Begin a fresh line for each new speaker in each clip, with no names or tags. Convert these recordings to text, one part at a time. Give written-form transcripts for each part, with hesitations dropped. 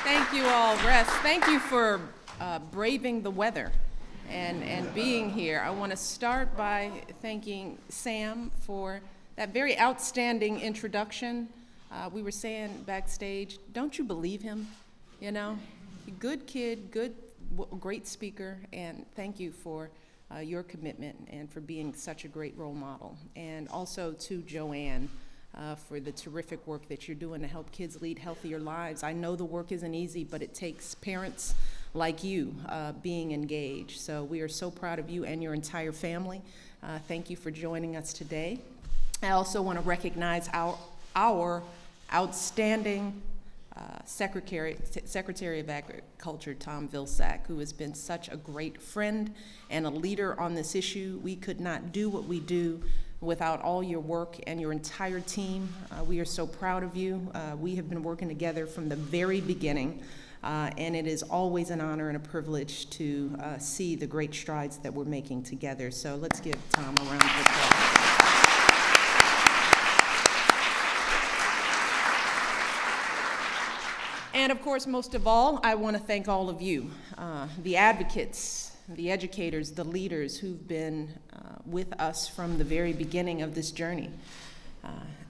Thank you all, Russ. Thank you for braving the weather and being here. I want to start by thanking Sam for that very outstanding introduction. We were saying backstage, don't you believe him? You know, good kid, great speaker, and thank you for your commitment and for being such a great role model. And also to Joanne for the terrific work that you're doing to help kids lead healthier lives. I know the work isn't easy, but it takes parents like you being engaged. So we are so proud of you and your entire family. Thank you for joining us today. I also want to recognize our outstanding Secretary of Agriculture, Tom Vilsack, who has been such a great friend and a leader on this issue. We could not do what we do without all your work and your entire team. We are so proud of you. We have been working together from the very beginning, and it is always an honor and a privilege to see the great strides that we're making together. So let's give Tom a round of applause. And of course, most of all, I want to thank all of you, the advocates, the educators, the leaders who've been with us from the very beginning of this journey.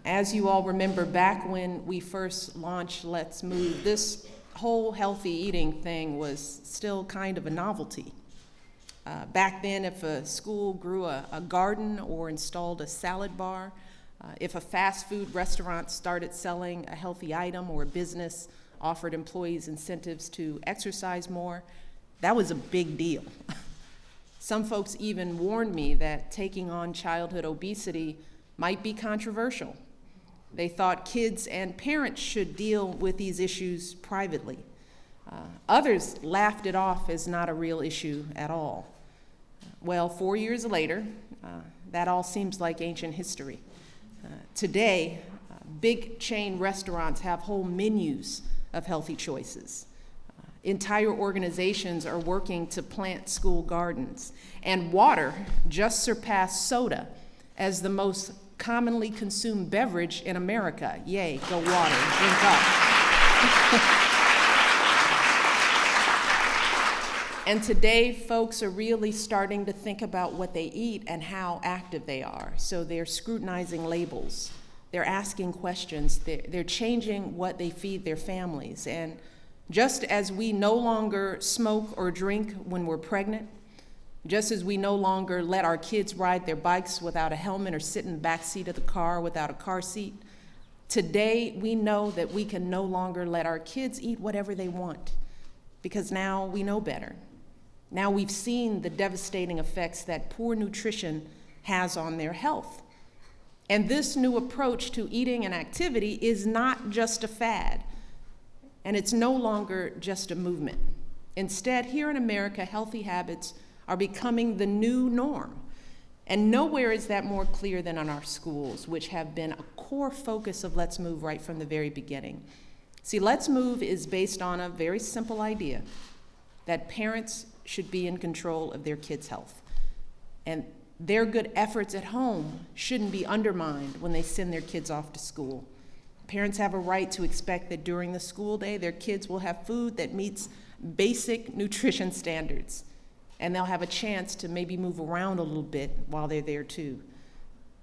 As you all remember, back when we first launched Let's Move, this whole healthy eating thing was still kind of a novelty. Back then, if a school grew a garden or installed a salad bar, if a fast food restaurant started selling a healthy item or a business offered employees incentives to exercise more, that was a big deal. Some folks even warned me that taking on childhood obesity might be controversial. They thought kids and parents should deal with these issues privately. Others laughed it off as not a real issue at all. Well, 4 years later, that all seems like ancient history. Today, big chain restaurants have whole menus of healthy choices. Entire organizations are working to plant school gardens, and water just surpassed soda as the most commonly consumed beverage in America. Yay, go water, drink up. And today, folks are really starting to think about what they eat and how active they are. So they're scrutinizing labels. They're asking questions. They're changing what they feed their families. And just as we no longer smoke or drink when we're pregnant, just as we no longer let our kids ride their bikes without a helmet or sit in the back seat of the car without a car seat, today we know that we can no longer let our kids eat whatever they want, because now we know better. Now we've seen the devastating effects that poor nutrition has on their health. And this new approach to eating and activity is not just a fad, and it's no longer just a movement. Instead, here in America, healthy habits are becoming the new norm. And nowhere is that more clear than in our schools, which have been a core focus of Let's Move right from the very beginning. See, Let's Move is based on a very simple idea that parents should be in control of their kids' health. And their good efforts at home shouldn't be undermined when they send their kids off to school. Parents have a right to expect that during the school day, their kids will have food that meets basic nutrition standards, and they'll have a chance to maybe move around a little bit while they're there too.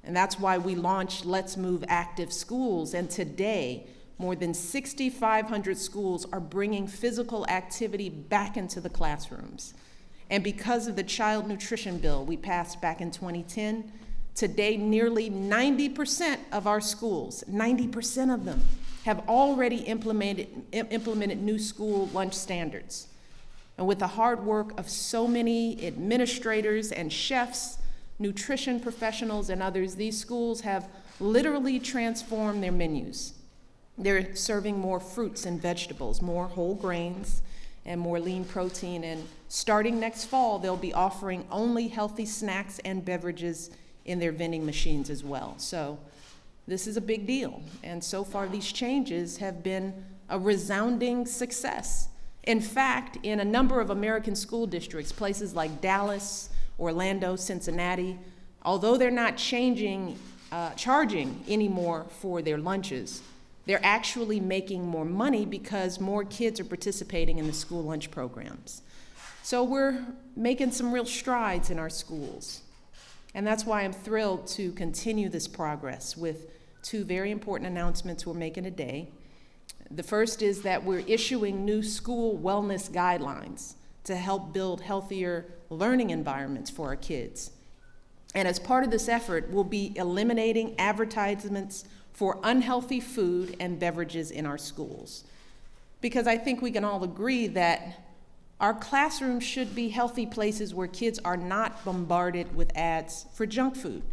And that's why we launched Let's Move Active Schools, and today, more than 6,500 schools are bringing physical activity back into the classrooms. And because of the child nutrition bill we passed back in 2010, today nearly 90% of our schools, 90% of them, have already implemented new school lunch standards. And with the hard work of so many administrators and chefs, nutrition professionals, and others, these schools have literally transformed their menus. They're serving more fruits and vegetables, more whole grains, and more lean protein. And starting next fall, they'll be offering only healthy snacks and beverages in their vending machines as well. So this is a big deal. And so far, these changes have been a resounding success. In fact, in a number of American school districts, places like Dallas, Orlando, Cincinnati, although they're not charging anymore for their lunches, They're actually making more money because more kids are participating in the school lunch programs. So we're making some real strides in our schools. And that's why I'm thrilled to continue this progress with two very important announcements we're making today. The first is that we're issuing new school wellness guidelines to help build healthier learning environments for our kids. And as part of this effort, we'll be eliminating advertisements for unhealthy food and beverages in our schools. Because I think we can all agree that our classrooms should be healthy places where kids are not bombarded with ads for junk food.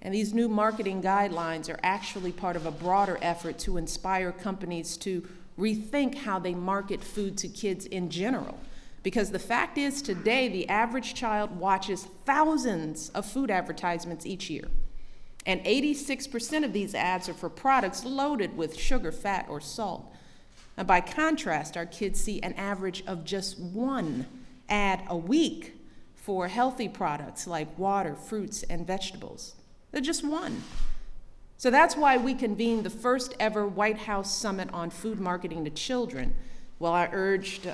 And these new marketing guidelines are actually part of a broader effort to inspire companies to rethink how they market food to kids in general. Because the fact is, today, the average child watches thousands of food advertisements each year. And 86% of these ads are for products loaded with sugar, fat, or salt. And by contrast, our kids see an average of just one ad a week for healthy products like water, fruits, and vegetables. They're just one. So that's why we convened the first ever White House Summit on Food Marketing to Children. Well, I urged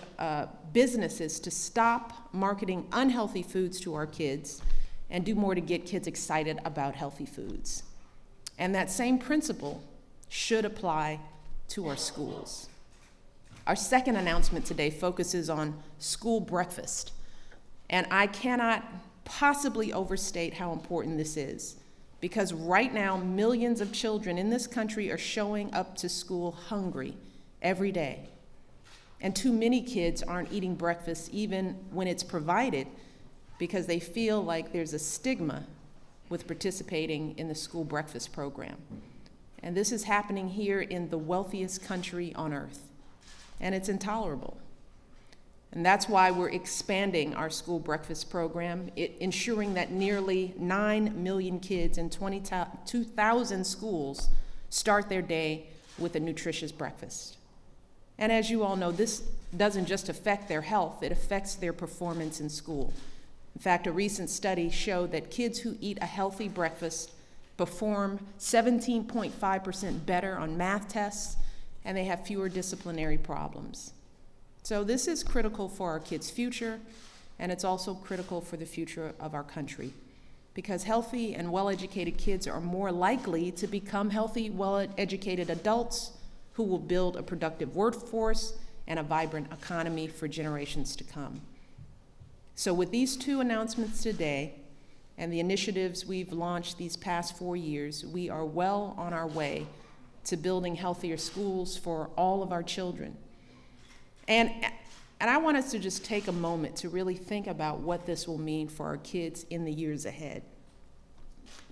businesses to stop marketing unhealthy foods to our kids and do more to get kids excited about healthy foods. And that same principle should apply to our schools. Our second announcement today focuses on school breakfast. And I cannot possibly overstate how important this is, because right now, millions of children in this country are showing up to school hungry every day. And too many kids aren't eating breakfast even when it's provided because they feel like there's a stigma with participating in the school breakfast program. And this is happening here in the wealthiest country on earth. And it's intolerable. And that's why we're expanding our school breakfast program, ensuring that nearly 9 million kids in 22,000 schools start their day with a nutritious breakfast. And as you all know, this doesn't just affect their health, it affects their performance in school. In fact, a recent study showed that kids who eat a healthy breakfast perform 17.5% better on math tests, and they have fewer disciplinary problems. So this is critical for our kids' future, and it's also critical for the future of our country, because healthy and well-educated kids are more likely to become healthy, well-educated adults who will build a productive workforce and a vibrant economy for generations to come. So with these two announcements today and the initiatives we've launched these past 4 years, we are well on our way to building healthier schools for all of our children. And I want us to just take a moment to really think about what this will mean for our kids in the years ahead.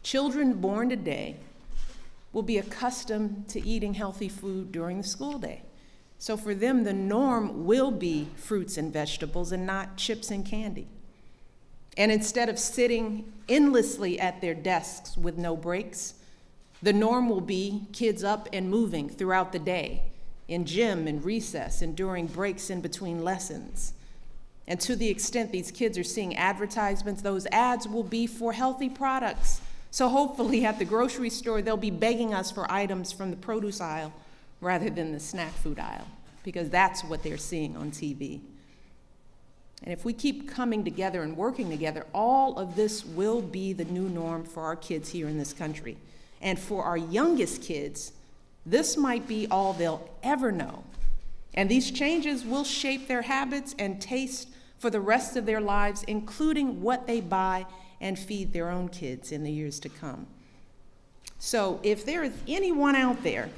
Children born today will be accustomed to eating healthy food during the school day. So for them, the norm will be fruits and vegetables and not chips and candy. And instead of sitting endlessly at their desks with no breaks, the norm will be kids up and moving throughout the day, in gym and recess and during breaks in between lessons. And to the extent these kids are seeing advertisements, those ads will be for healthy products. So hopefully at the grocery store, they'll be begging us for items from the produce aisle rather than the snack food aisle, because that's what they're seeing on TV. And if we keep coming together and working together, all of this will be the new norm for our kids here in this country. And for our youngest kids, this might be all they'll ever know. And these changes will shape their habits and taste for the rest of their lives, including what they buy and feed their own kids in the years to come. So if there is anyone out there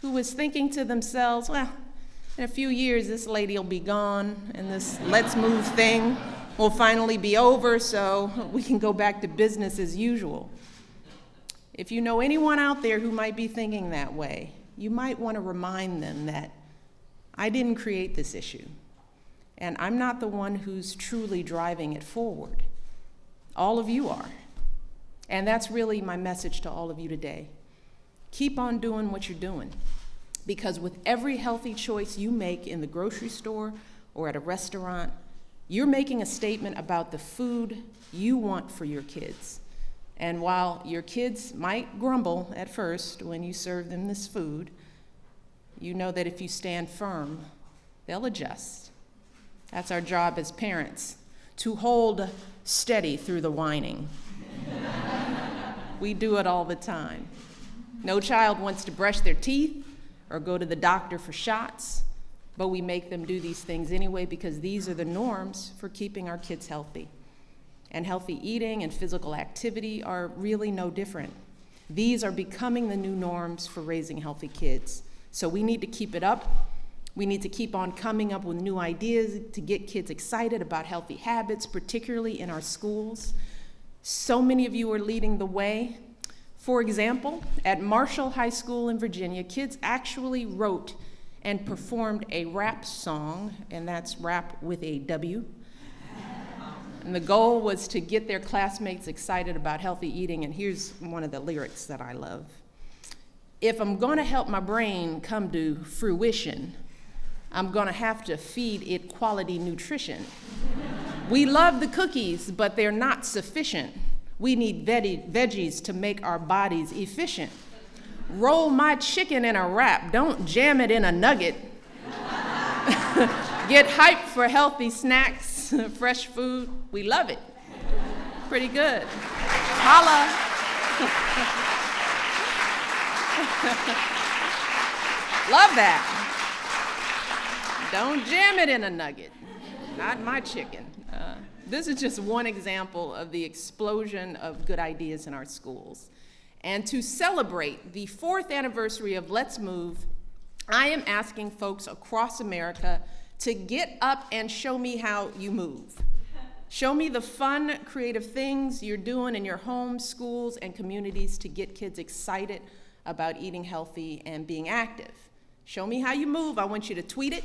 who is thinking to themselves, well, in a few years, this lady will be gone, and this let's move thing will finally be over, so we can go back to business as usual. If you know anyone out there who might be thinking that way, you might want to remind them that I didn't create this issue, and I'm not the one who's truly driving it forward. All of you are. And that's really my message to all of you today. Keep on doing what you're doing, because with every healthy choice you make in the grocery store or at a restaurant, you're making a statement about the food you want for your kids. And while your kids might grumble at first when you serve them this food, you know that if you stand firm, they'll adjust. That's our job as parents, to hold steady through the whining. We do it all the time. No child wants to brush their teeth or go to the doctor for shots, but we make them do these things anyway because these are the norms for keeping our kids healthy. And healthy eating and physical activity are really no different. These are becoming the new norms for raising healthy kids. So we need to keep it up. We need to keep on coming up with new ideas to get kids excited about healthy habits, particularly in our schools. So many of you are leading the way. For example, at Marshall High School in Virginia, kids actually wrote and performed a rap song, and that's rap with a W. And the goal was to get their classmates excited about healthy eating, and here's one of the lyrics that I love. If I'm gonna help my brain come to fruition, I'm gonna have to feed it quality nutrition. We love the cookies, but they're not sufficient. We need veggies to make our bodies efficient. Roll my chicken in a wrap, don't jam it in a nugget. Get hyped for healthy snacks, fresh food, we love it. Pretty good. Holla. Love that. Don't jam it in a nugget, not my chicken. This is just one example of the explosion of good ideas in our schools. And to celebrate the 4th anniversary of Let's Move, I am asking folks across America to get up and show me how you move. Show me the fun, creative things you're doing in your homes, schools, and communities to get kids excited about eating healthy and being active. Show me how you move. I want you to tweet it,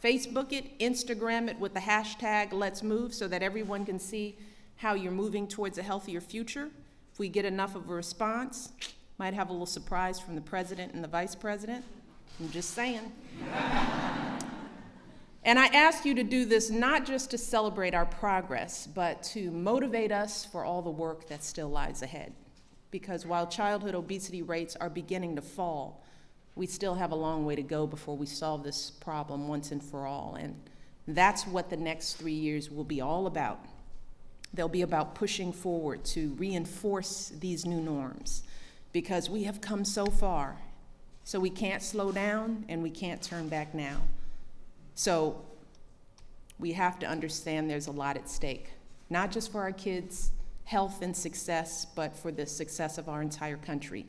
Facebook it, Instagram it with the hashtag Let's Move so that everyone can see how you're moving towards a healthier future. If we get enough of a response, might have a little surprise from the president and the vice president. I'm just saying. And I ask you to do this not just to celebrate our progress, but to motivate us for all the work that still lies ahead. Because while childhood obesity rates are beginning to fall, we still have a long way to go before we solve this problem once and for all. And that's what the next 3 years will be all about. They'll be about pushing forward to reinforce these new norms because we have come so far. So we can't slow down and we can't turn back now. So we have to understand there's a lot at stake, not just for our kids' health and success, but for the success of our entire country.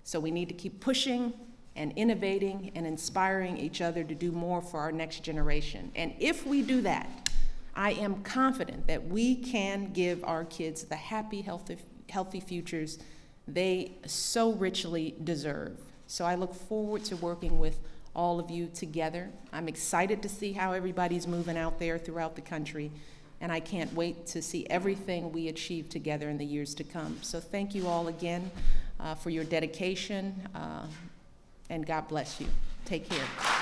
So we need to keep pushing and innovating and inspiring each other to do more for our next generation. And if we do that, I am confident that we can give our kids the happy, healthy futures they so richly deserve. So I look forward to working with all of you together. I'm excited to see how everybody's moving out there throughout the country, and I can't wait to see everything we achieve together in the years to come. So thank you all again for your dedication, and God bless you. Take care.